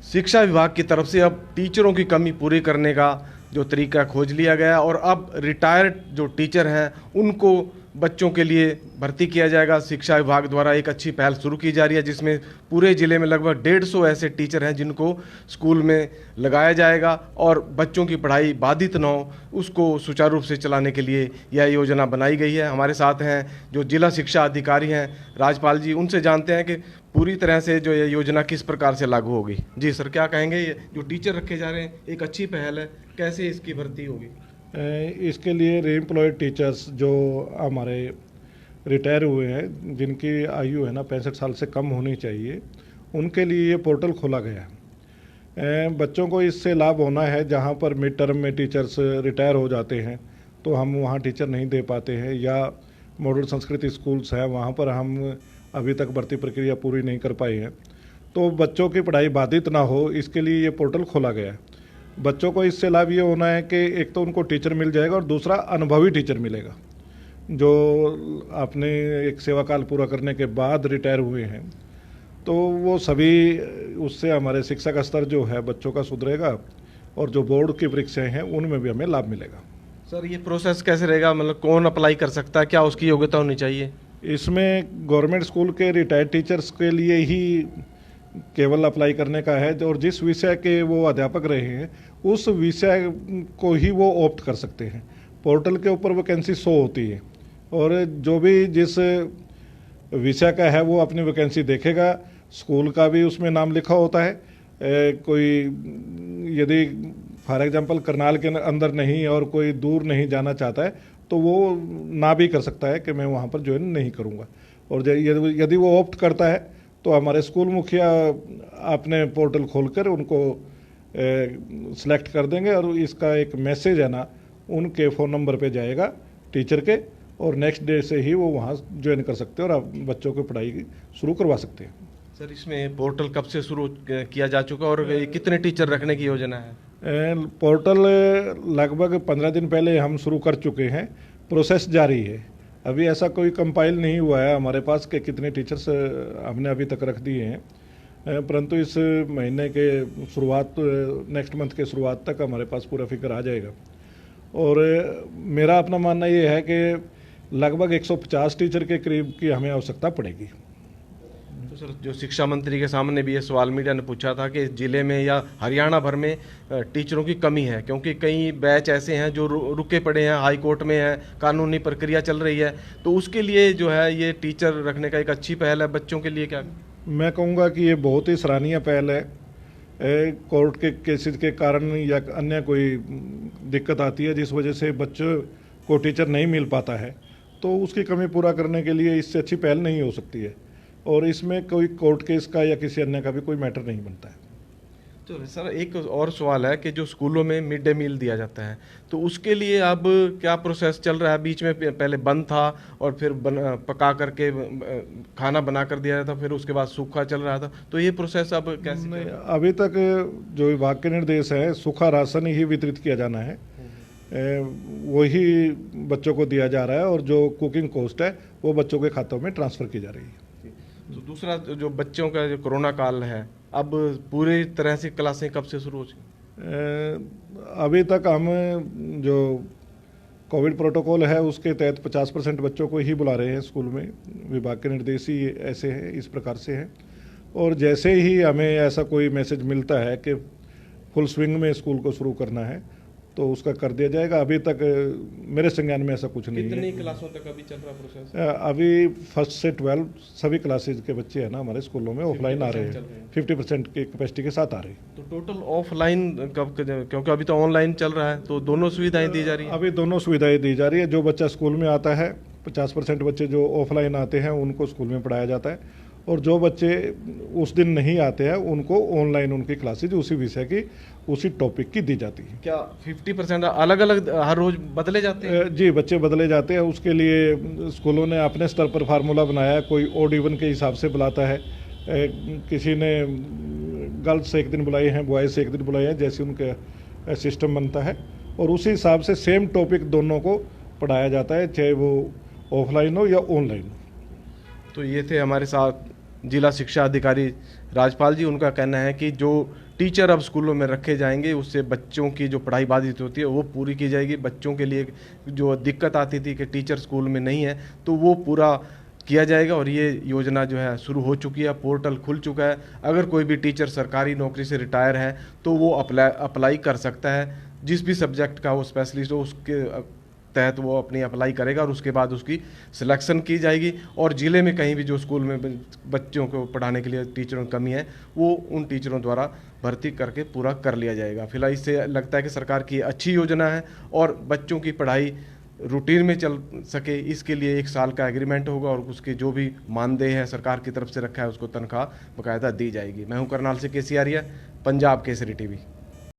शिक्षा विभाग की तरफ से अब टीचरों की कमी पूरी करने का जो तरीका खोज लिया गया और अब रिटायर्ड जो टीचर हैं उनको बच्चों के लिए भर्ती किया जाएगा। शिक्षा विभाग द्वारा एक अच्छी पहल शुरू की जा रही है जिसमें पूरे ज़िले में लगभग 150 ऐसे टीचर हैं जिनको स्कूल में लगाया जाएगा और बच्चों की पढ़ाई बाधित न हो उसको सुचारू रूप से चलाने के लिए यह योजना बनाई गई है। हमारे साथ हैं जो जिला शिक्षा अधिकारी हैं राजपाल जी, उनसे जानते हैं कि पूरी तरह से जो ये योजना किस प्रकार से लागू होगी। जी सर, क्या कहेंगे? ये जो टीचर रखे जा रहे हैं एक अच्छी पहल है, कैसे इसकी भर्ती होगी? इसके लिए रीएम्प्लॉयड टीचर्स जो हमारे रिटायर हुए हैं, जिनकी आयु है ना 65 साल से कम होनी चाहिए, उनके लिए ये पोर्टल खोला गया है। बच्चों को इससे लाभ होना है। जहाँ पर मिड टर्म में टीचर्स रिटायर हो जाते हैं तो हम वहाँ टीचर नहीं दे पाते हैं, या मॉडल संस्कृति स्कूल्स हैं वहाँ पर हम अभी तक भर्ती प्रक्रिया पूरी नहीं कर पाए हैं, तो बच्चों की पढ़ाई बाधित ना हो इसके लिए ये पोर्टल खोला गया है। बच्चों को इससे लाभ ये होना है कि एक तो उनको टीचर मिल जाएगा और दूसरा अनुभवी टीचर मिलेगा जो अपने एक सेवा काल पूरा करने के बाद रिटायर हुए हैं, तो वो सभी उससे हमारे शिक्षा का स्तर जो है बच्चों का सुधरेगा और जो बोर्ड की परीक्षाएं हैं उनमें भी हमें लाभ मिलेगा। सर, ये प्रोसेस कैसे रहेगा? मतलब कौन अप्लाई कर सकता है, क्या उसकी योग्यता होनी चाहिए? इसमें गवर्नमेंट स्कूल के रिटायर्ड टीचर्स के लिए ही केवल अप्लाई करने का है, और जिस विषय के वो अध्यापक रहे हैं उस विषय को ही वो ऑप्ट कर सकते हैं। पोर्टल के ऊपर वैकेंसी शो होती है और जो भी जिस विषय का है वो अपनी वैकेंसी देखेगा। स्कूल का भी उसमें नाम लिखा होता है। कोई यदि फॉर एग्जांपल करनाल के अंदर नहीं और कोई दूर नहीं जाना चाहता है तो वो ना भी कर सकता है कि मैं वहाँ पर ज्वाइन नहीं करूँगा। और यदि वो ऑप्ट करता है तो हमारे स्कूल मुखिया अपने पोर्टल खोलकर उनको सेलेक्ट कर देंगे और इसका एक मैसेज है ना उनके फ़ोन नंबर पे जाएगा टीचर के, और नेक्स्ट डे से ही वो वहाँ ज्वाइन कर सकते हैं और बच्चों को पढ़ाई शुरू करवा सकते हैं। सर, इसमें पोर्टल कब से शुरू किया जा चुका और कितने टीचर रखने की योजना है? पोर्टल लगभग 15 दिन पहले हम शुरू कर चुके हैं। प्रोसेस जारी है। अभी ऐसा कोई कंपाइल नहीं हुआ है हमारे पास कि कितने टीचर्स हमने अभी तक रख दिए हैं, परंतु इस महीने के शुरुआत नेक्स्ट मंथ के शुरुआत तक हमारे पास पूरा फिगर आ जाएगा। और मेरा अपना मानना ये है कि लगभग 150 टीचर के करीब की हमें आवश्यकता पड़ेगी। तो सर, जो शिक्षा मंत्री के सामने भी ये सवाल मीडिया ने पूछा था कि ज़िले में या हरियाणा भर में टीचरों की कमी है, क्योंकि कई बैच ऐसे हैं जो रुके पड़े हैं, हाई कोर्ट में है, कानूनी प्रक्रिया चल रही है, तो उसके लिए जो है ये टीचर रखने का एक अच्छी पहल है। बच्चों के लिए क्या? मैं कहूँगा कि ये बहुत ही सराहनीय पहल है। कोर्ट के केसेस के कारण या अन्य कोई दिक्कत आती है जिस वजह से बच्चों को टीचर नहीं मिल पाता है, तो उसकी कमी पूरा करने के लिए इससे अच्छी पहल नहीं हो सकती है। और इसमें कोई कोर्ट केस का या किसी अन्य का भी कोई मैटर नहीं बनता है। तो सर, एक और सवाल है कि जो स्कूलों में मिड डे मील दिया जाता है तो उसके लिए अब क्या प्रोसेस चल रहा है? बीच में पहले बंद था और फिर पका करके खाना बना कर दिया जाता, फिर उसके बाद सूखा चल रहा था, तो ये प्रोसेस अब कैसे? अभी तक जो विभाग के निर्देश है सूखा राशन ही वितरित किया जाना है, वही बच्चों को दिया जा रहा है और जो कुकिंग कॉस्ट है वो बच्चों के खातों में ट्रांसफ़र की जा रही है। तो दूसरा जो बच्चों का जो कोरोना काल है, अब पूरी तरह से क्लासें कब से शुरू हो चुकी? अभी तक हम जो कोविड प्रोटोकॉल है उसके तहत 50% बच्चों को ही बुला रहे हैं स्कूल में। विभाग के निर्देश ही ऐसे हैं, इस प्रकार से हैं, और जैसे ही हमें ऐसा कोई मैसेज मिलता है कि फुल स्विंग में स्कूल को शुरू करना है तो उसका कर दिया जाएगा। अभी तक मेरे संज्ञान में ऐसा कुछ नहीं है। कितनी क्लासों तक अभी चल रहा प्रोसेस? अभी 1st से 12 सभी क्लासेज के बच्चे हैं ना हमारे स्कूलों में ऑफलाइन आ रहे हैं, 50% की कैपेसिटी के साथ आ रहे हैं। तो टोटल ऑफलाइन कब, क्योंकि अभी तो ऑनलाइन चल रहा है, तो दोनों सुविधाएं दी जा रही है? अभी दोनों सुविधाएं दी जा रही है। जो बच्चा स्कूल में आता है 50% बच्चे जो ऑफलाइन आते हैं उनको स्कूल में पढ़ाया जाता है, और जो बच्चे उस दिन नहीं आते हैं उनको ऑनलाइन उनकी क्लासेज उसी विषय की उसी टॉपिक की दी जाती है। क्या 50% अलग अलग हर रोज बदले जाते हैं? जी, बच्चे बदले जाते हैं। उसके लिए स्कूलों ने अपने स्तर पर फार्मूला बनाया है। कोई ओड इवन के हिसाब से बुलाता है, किसी ने गर्ल्स एक दिन बुलाई हैं, बॉयज़ एक दिन बुलाई हैं, जैसे उनका सिस्टम बनता है, और उसी हिसाब से सेम टॉपिक दोनों को पढ़ाया जाता है, चाहे वो ऑफलाइन हो या ऑनलाइन हो। तो ये थे हमारे साथ जिला शिक्षा अधिकारी राजपाल जी, उनका कहना है कि जो टीचर अब स्कूलों में रखे जाएंगे उससे बच्चों की जो पढ़ाई बाधित होती है वो पूरी की जाएगी। बच्चों के लिए जो दिक्कत आती थी कि टीचर स्कूल में नहीं है, तो वो पूरा किया जाएगा। और ये योजना जो है शुरू हो चुकी है, पोर्टल खुल चुका है। अगर कोई भी टीचर सरकारी नौकरी से रिटायर है तो वो अप्लाई कर सकता है, जिस भी सब्जेक्ट का वो स्पेशलिस्ट हो उसके तहत वो अपनी अप्लाई करेगा और उसके बाद उसकी सिलेक्शन की जाएगी। और ज़िले में कहीं भी जो स्कूल में बच्चों को पढ़ाने के लिए टीचरों की कमी है वो उन टीचरों द्वारा भर्ती करके पूरा कर लिया जाएगा। फिलहाल इससे लगता है कि सरकार की अच्छी योजना है और बच्चों की पढ़ाई रूटीन में चल सके, इसके लिए 1 साल का एग्रीमेंट होगा और उसके जो भी मानदेय है सरकार की तरफ से रखा है उसको तनख्वाह बाकायदा दी जाएगी। मैं हूं करनाल से केसी आर्या, पंजाब केसरी टीवी।